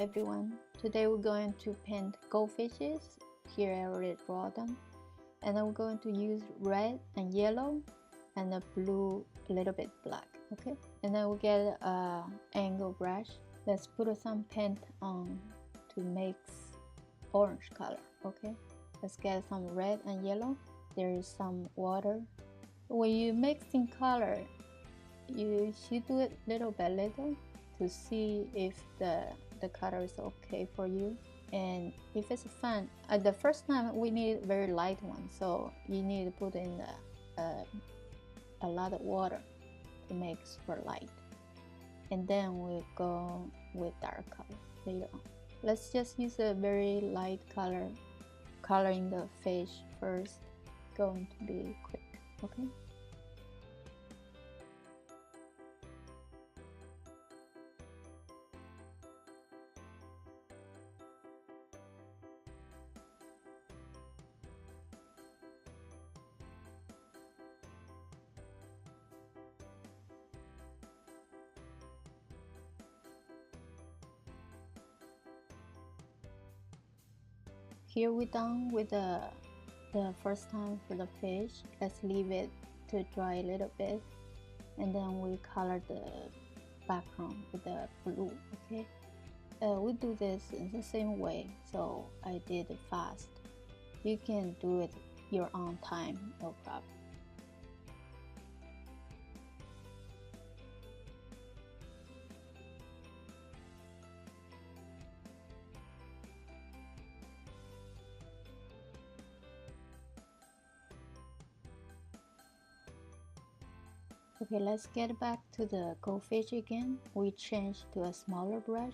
everyone. Today we're going to paint goldfishes. Here I already draw them. And then we're going to use red and yellow and a blue, a little bit black, okay? And then we'll get an angle brush. Let's put some paint on to make orange color, okay? Let's get some red and yellow. There is some water. When you mixing color, you should do it little by little to see if the color is okay for you. And if it's fun, the first time we need very light one, so you need to put in a lot of water to make super light. And then we'll go with dark color later on. Let's just use a very light color, coloring the fish first. Going to be quick, okay? Here we're done with the first time for the fish. Let's leave it to dry a little bit, and then we color the background with the blue, okay? We do this in the same way, so I did it fast. You can do it your own time, no problem. Okay, let's get back to the goldfish again. We change to a smaller brush,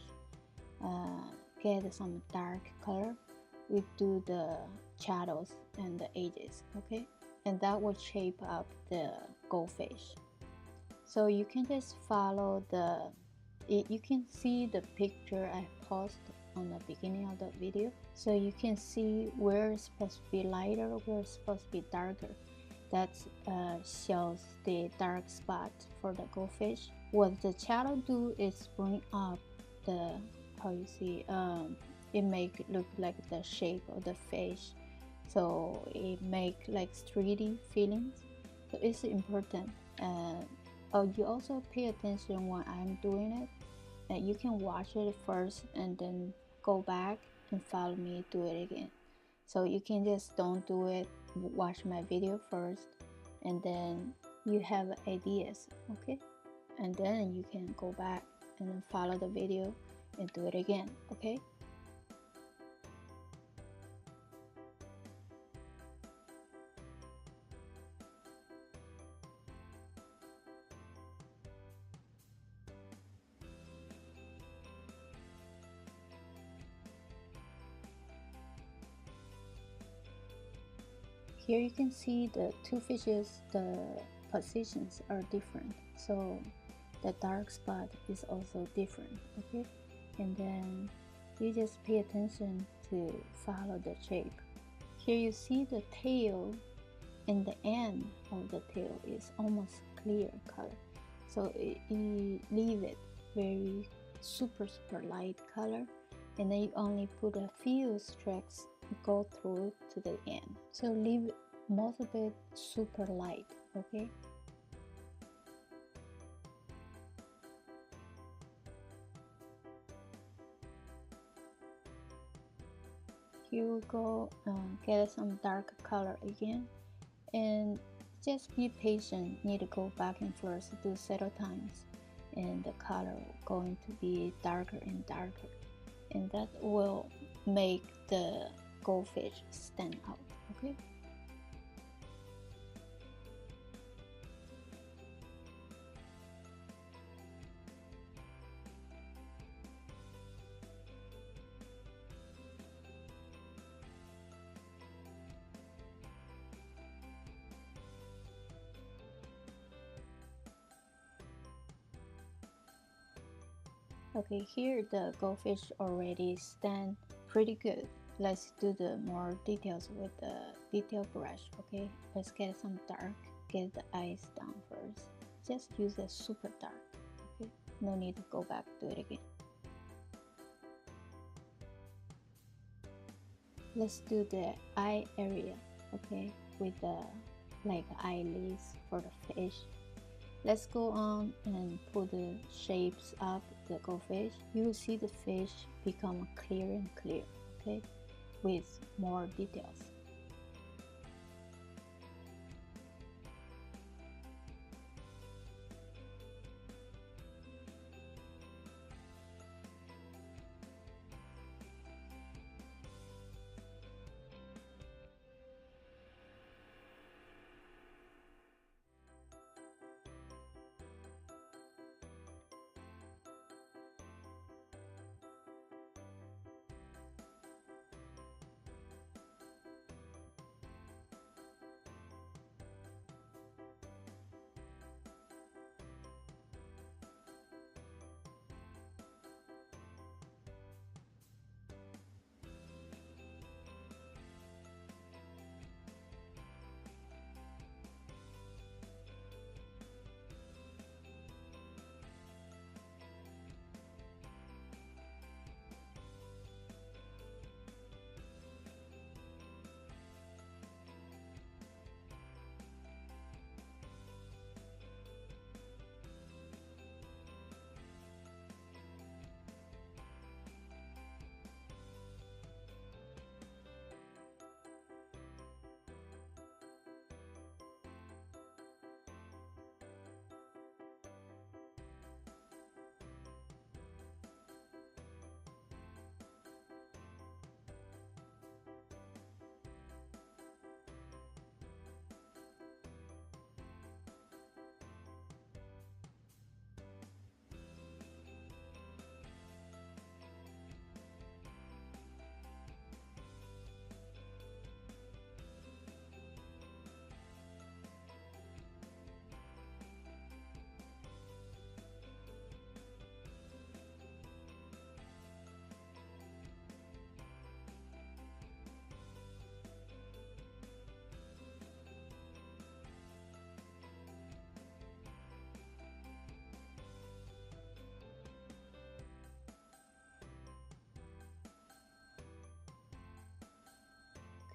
get some dark color. We do the shadows and the edges, okay? And that will shape up the goldfish. So you can just follow you can see the picture I posted on the beginning of the video. So you can see where it's supposed to be lighter, where it's supposed to be darker. That shows the dark spot for the goldfish. What the shadow do is bring up the, how you see, it make look like the shape of the fish. So it make like 3D feelings. So it's important. You also pay attention when I'm doing it. You can watch it first and then go back and follow me do it again. So you can just don't do it, watch my video first, and then you have ideas, okay? And then you can go back and then follow the video and do it again, okay? Here you can see the two fishes, the positions are different. So the dark spot is also different, okay? And then you just pay attention to follow the shape. Here you see the tail, and the end of the tail is almost clear color. So you leave it very super light color, and then you only put a few strokes go through to the end. So leave most of it super light, okay? Here we go, get some dark color again, and just be patient. Need to go back and forth, do several times, and the color going to be darker and darker, and that will make the goldfish stand out, okay? Okay, here the goldfish already stand pretty good. Let's do the more details with the detail brush, okay? Let's get some dark, get the eyes down first. Just use a super dark, okay? No need to go back, do it again. let's do the eye area, okay, with the like eyelids for the fish. Let's go on and put the shapes of the goldfish. You will see the fish become clear and clear, okay, with more details.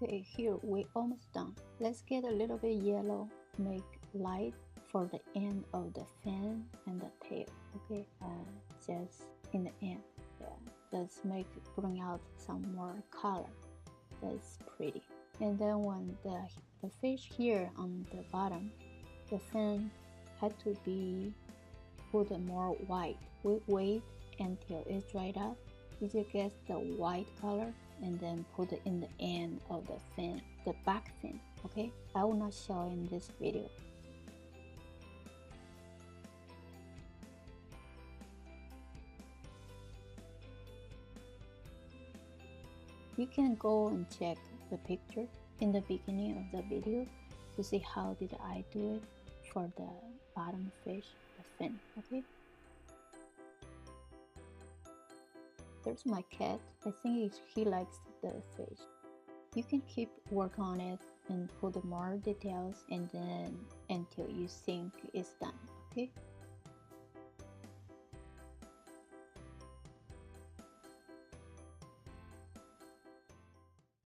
Okay, here we almost done. Let's get a little bit yellow, make light for the end of the fin and the tail. Okay, just in the end. Yeah, let's bring out some more color. That's pretty. And then when the fish here on the bottom, the fin had to be put more white. We wait until it's dried up. You just get the white color and then put it in the end of the fin, the back fin, okay? I will not show in this video. You can go and check the picture in the beginning of the video to see how did I do it for the bottom fish, the fin, okay? There's my cat. I think he likes the fish. You can keep work on it and put more details and then until you think it's done, okay?